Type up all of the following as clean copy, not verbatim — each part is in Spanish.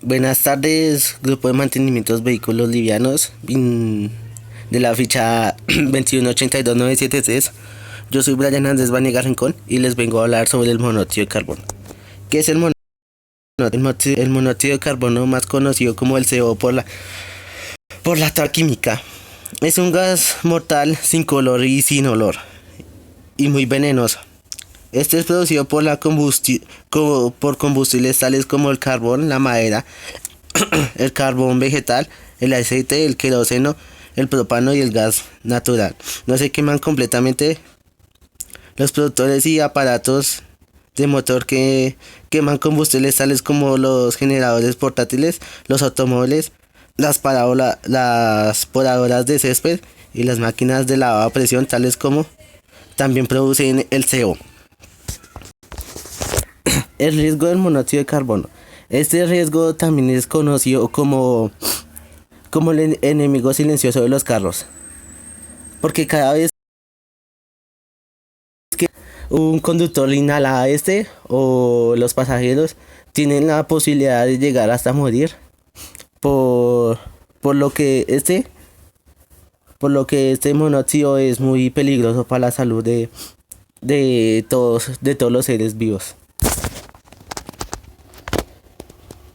Buenas tardes, Grupo de Mantenimientos Vehículos Livianos de la ficha 2182973. Yo soy Brian Andrés Vanega Rincón y les vengo a hablar sobre el monóxido de carbono. ¿Qué es el monóxido? El monóxido de carbono, más conocido como el CO por la tabla química, es un gas mortal sin color y sin olor y muy venenoso. Este es producido por por combustibles tales como el carbón, la madera, el carbón vegetal, el aceite, el queroseno, el propano y el gas natural. No se queman completamente. Los productores y aparatos de motor que queman combustibles tales como los generadores portátiles, los automóviles, las podadoras de césped y las máquinas de lavado a presión tales como también producen el CO. El riesgo del monóxido de carbono. Este riesgo también es conocido como el enemigo silencioso de los carros, porque cada vez que un conductor inhala o los pasajeros tienen la posibilidad de llegar hasta morir por, por lo que este monóxido es muy peligroso para la salud de todos los seres vivos.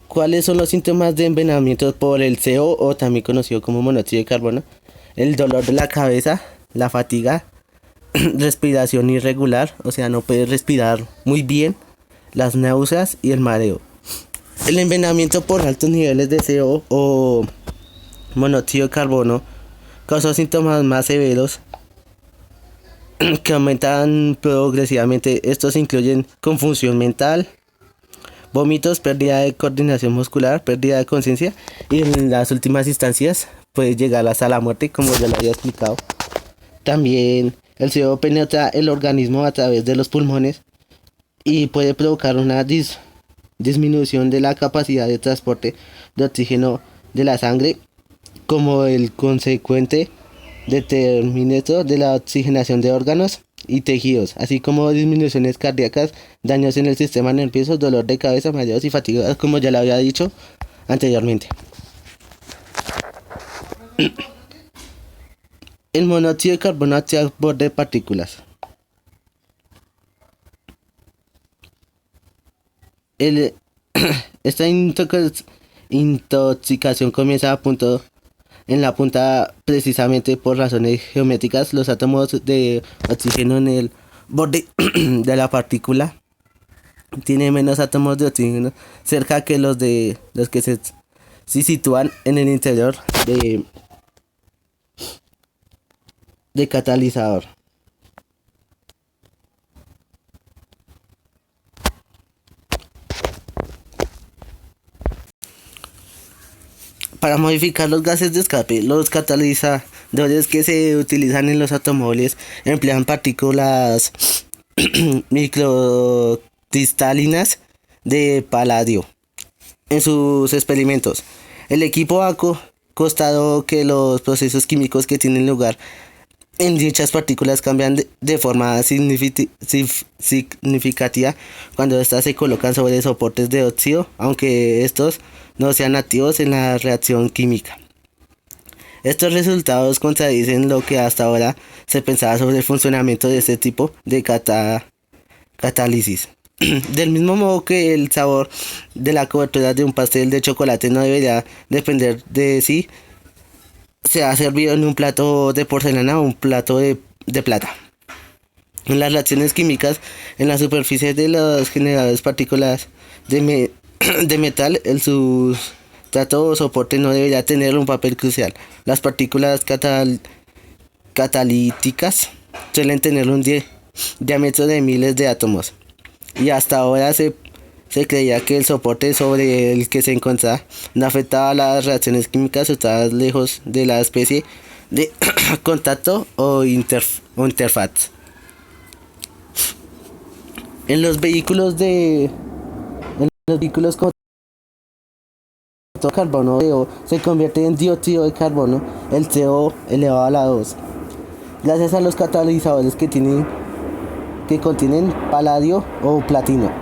¿Cuáles son los síntomas de envenenamiento por el CO o también conocido como monóxido de carbono? El dolor de la cabeza, la fatiga, respiración irregular, o sea, no puedes respirar muy bien, las náuseas y el mareo. El envenenamiento por altos niveles de CO o monóxido de carbono causa síntomas más severos que aumentan progresivamente. Estos incluyen confusión mental, vómitos, pérdida de coordinación muscular, pérdida de conciencia y en las últimas instancias puede llegar hasta la muerte, como ya lo había explicado. También el CO penetra el organismo a través de los pulmones y puede provocar una disminución de la capacidad de transporte de oxígeno de la sangre, como el consecuente determinante de la oxigenación de órganos y tejidos, así como disminuciones cardíacas, daños en el sistema nervioso, dolor de cabeza, mareos y fatiga, como ya lo había dicho anteriormente. El monóxido de carbono actúa por de partículas. El, esta intoxicación comienza en la punta precisamente por razones geométricas. Los átomos de oxígeno en el borde de la partícula tienen menos átomos de oxígeno cerca que los que se sitúan en el interior de catalizador. Para modificar los gases de escape, los catalizadores que se utilizan en los automóviles emplean partículas microcristalinas de paladio en sus experimentos. El equipo ha constatado que los procesos químicos que tienen lugar en dichas partículas cambian de forma significativa cuando estas se colocan sobre soportes de óxido, aunque estos no sean activos en la reacción química. Estos resultados contradicen lo que hasta ahora se pensaba sobre el funcionamiento de este tipo de catálisis. Del mismo modo que el sabor de la cobertura de un pastel de chocolate no debería depender de si se ha servido en un plato de porcelana o un plato de plata. En las reacciones químicas en la superficie de los generadores partículas de metal, el sustrato o soporte no debería tener un papel crucial. Las partículas catalíticas suelen tener un diámetro de miles de átomos, y hasta ahora se creía que el soporte sobre el que se encontraba no afectaba las reacciones químicas o estaba lejos de la especie de contacto o interfaz. En los vehículos con carbono se convierte en dióxido de carbono, el CO elevado a la 2, gracias a los catalizadores que contienen paladio o platino.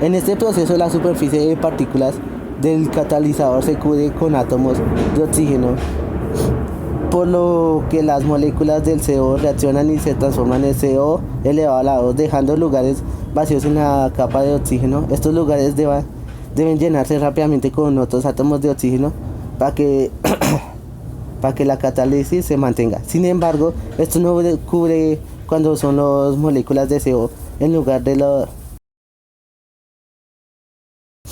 En este proceso la superficie de partículas del catalizador se cubre con átomos de oxígeno, por lo que las moléculas del CO reaccionan y se transforman en CO elevado a la 2, dejando lugares vacíos en la capa de oxígeno. Estos lugares deben llenarse rápidamente con otros átomos de oxígeno para que, para que la catálisis se mantenga. Sin embargo, esto no cubre cuando son las moléculas de CO en lugar de los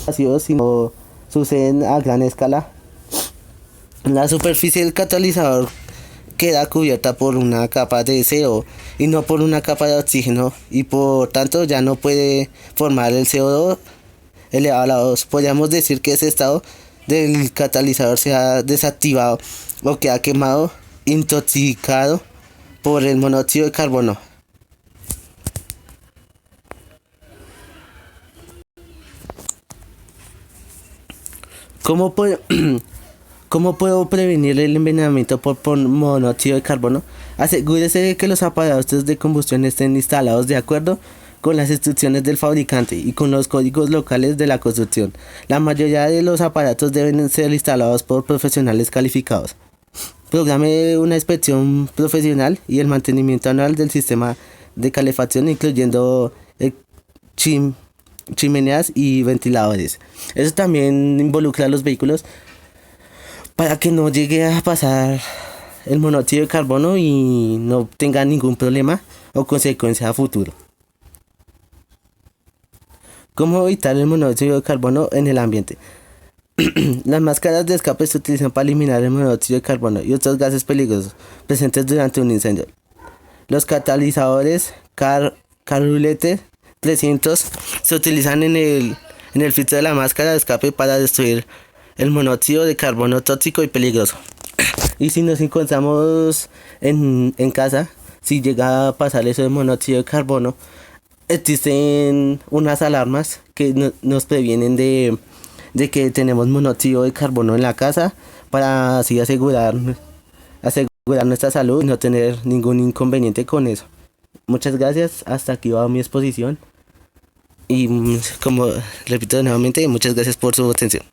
vacíos, sino suceden a gran escala. La superficie del catalizador queda cubierta por una capa de CO y no por una capa de oxígeno, y por tanto ya no puede formar el CO2 elevado a la 2. Podríamos decir que ese estado del catalizador se ha desactivado o que ha quemado, intoxicado por el monóxido de carbono. ¿Cómo puede, ¿Cómo puedo prevenir el envenenamiento por monóxido de carbono? Asegúrese de que los aparatos de combustión estén instalados de acuerdo con las instrucciones del fabricante y con los códigos locales de la construcción. La mayoría de los aparatos deben ser instalados por profesionales calificados. Programe una inspección profesional y el mantenimiento anual del sistema de calefacción, incluyendo chimeneas y ventiladores. Eso también involucra a los vehículos para que no llegue a pasar el monóxido de carbono y no tenga ningún problema o consecuencia a futuro. ¿Cómo evitar el monóxido de carbono en el ambiente? Las máscaras de escape se utilizan para eliminar el monóxido de carbono y otros gases peligrosos presentes durante un incendio. Los catalizadores Carulete 300 se utilizan en el filtro de la máscara de escape para destruir el monóxido de carbono tóxico y peligroso. Y si nos encontramos en casa, si llega a pasar eso de monóxido de carbono, existen unas alarmas que nos previenen de que tenemos monóxido de carbono en la casa, para así asegurar nuestra salud y no tener ningún inconveniente con eso. Muchas gracias, hasta aquí va mi exposición y como repito nuevamente, muchas gracias por su atención.